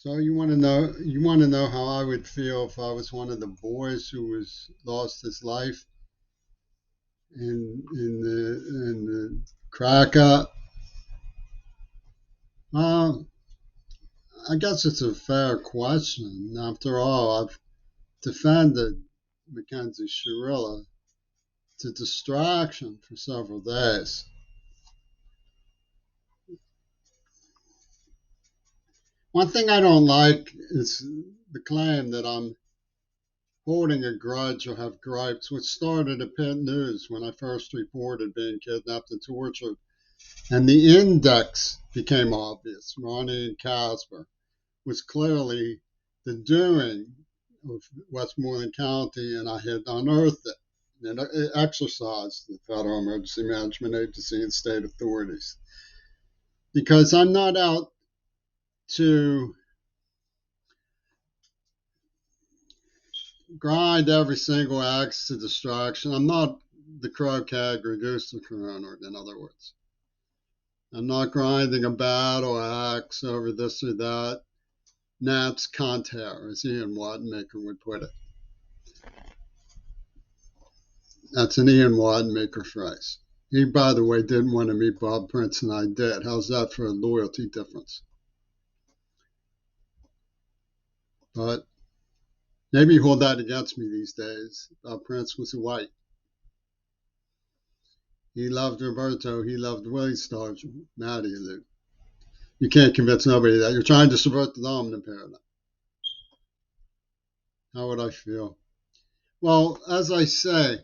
So you want to know how I would feel if I was one of the boys who was lost his life in the crack up. Well, I guess it's a fair question. After all, I've defended Mackenzie Shirilla to distraction for several days. One thing I don't like is the claim that I'm holding a grudge or have gripes, which started at Pitt News when I first reported being kidnapped and tortured. And the index became obvious. Ronnie and Casper was clearly the doing of Westmoreland County, and I had unearthed it and it exercised the Federal Emergency Management Agency and state authorities. Because I'm not out to grind every single axe to distraction. I'm not the croquet reduced to Corona, in other words. I'm not grinding a battle axe over this or that. Nats Conter, as Ian Wattenmaker would put it. That's an Ian Wattenmaker phrase. He, by the way, didn't want to meet Bob Prince, and I did. How's that for a loyalty difference? But maybe you hold that against me these days. Bob Prince was a white. He loved Roberto. He loved Willie Starch, Matty Lou. You can't convince nobody that. You're trying to subvert the dominant paradigm. How would I feel? Well, as I say,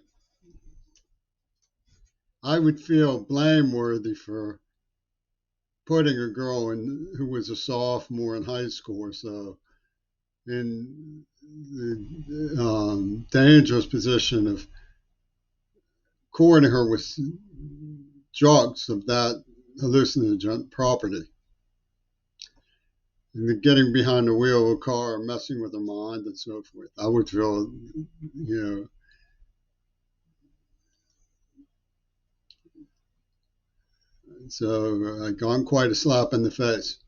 I would feel blameworthy for putting a girl in who was a sophomore in high school or so in the dangerous position of courting her with drugs of that hallucinogen property. And getting behind the wheel of a car, messing with her mind, and so forth. I would feel, you so I got quite a slap in the face.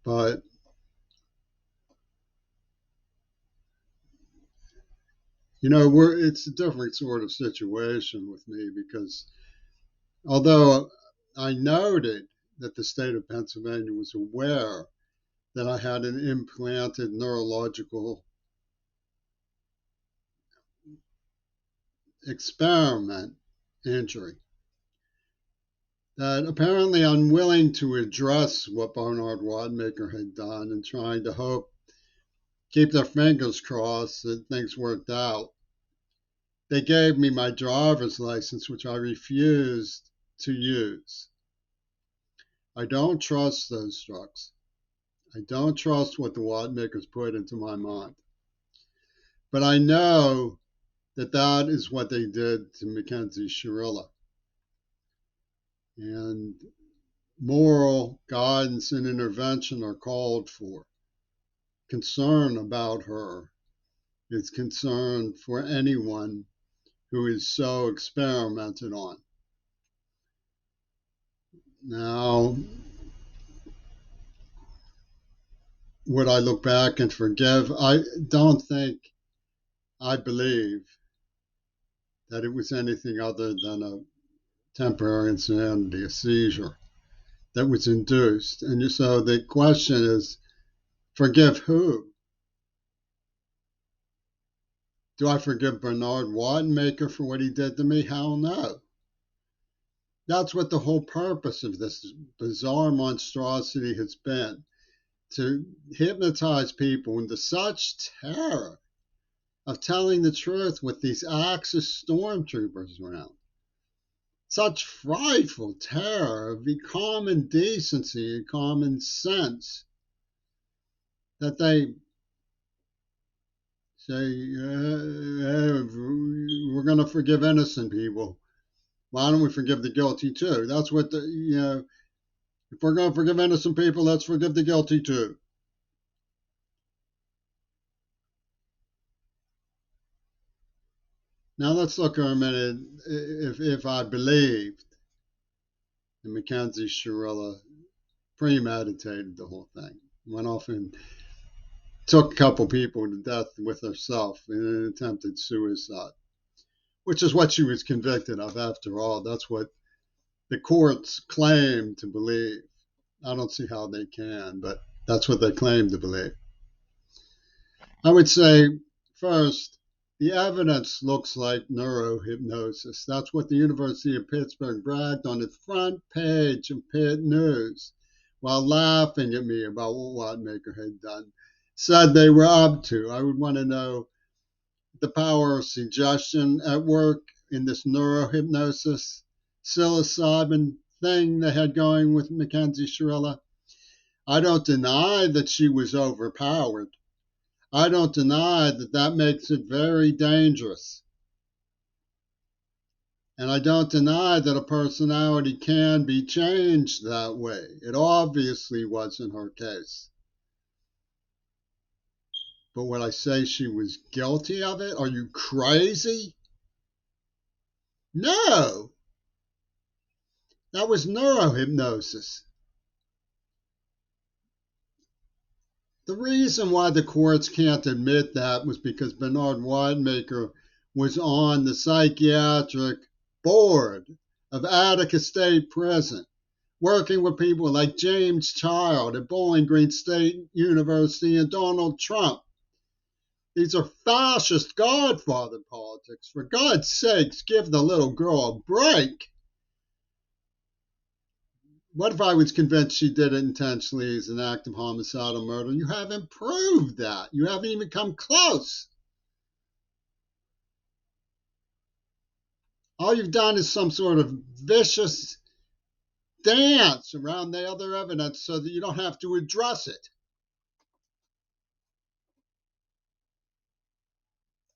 But it's a different sort of situation with me because although I noted that the state of Pennsylvania was aware that I had an implanted neurological experiment injury, that apparently unwilling to address what Bernard Wadmaker had done and trying to keep their fingers crossed that things worked out, they gave me my driver's license, which I refused to use. I don't trust those drugs. I don't trust what the Wadmakers put into my mind. But I know that that is what they did to Mackenzie Shirilla. And moral guidance and intervention are called for. Concern about her is concern for anyone who is so experimented on. Now, would I look back and forgive? I don't think, I believe that it was anything other than a temporary insanity, a seizure that was induced. And so the question is, forgive who? Do I forgive Bernard Wadmaker for what he did to me? Hell no. That's what the whole purpose of this bizarre monstrosity has been, to hypnotize people into such terror of telling the truth with these Axis stormtroopers around. Such frightful terror of the common decency and common sense that they say, we're going to forgive innocent people. Why don't we forgive the guilty too? That's what if we're going to forgive innocent people, let's forgive the guilty too. Now let's look for a minute if I believed in Mackenzie Shirilla premeditated the whole thing. Went off and took a couple people to death with herself in an attempted suicide, which is what she was convicted of after all. That's what the courts claim to believe. I don't see how they can, but that's what they claim to believe. I would say, first, the evidence looks like neurohypnosis. That's what the University of Pittsburgh bragged on its front page of Pitt News while laughing at me about what Watmaker had done. Said they were up to. I would want to know the power of suggestion at work in this neurohypnosis psilocybin thing they had going with Mackenzie Shirella. I don't deny that she was overpowered. I don't deny that that makes it very dangerous. And I don't deny that a personality can be changed that way. It obviously wasn't her case. But would I say she was guilty of it? Are you crazy? No, that was neurohypnosis. The reason why the courts can't admit that was because Bernard Widemaker was on the psychiatric board of Attica State Prison, working with people like James Child at Bowling Green State University and Donald Trump. These are fascist godfather politics. For God's sakes, give the little girl a break. What if I was convinced she did it intentionally as an act of homicidal murder? You haven't proved that. You haven't even come close. All you've done is some sort of vicious dance around the other evidence so that you don't have to address it.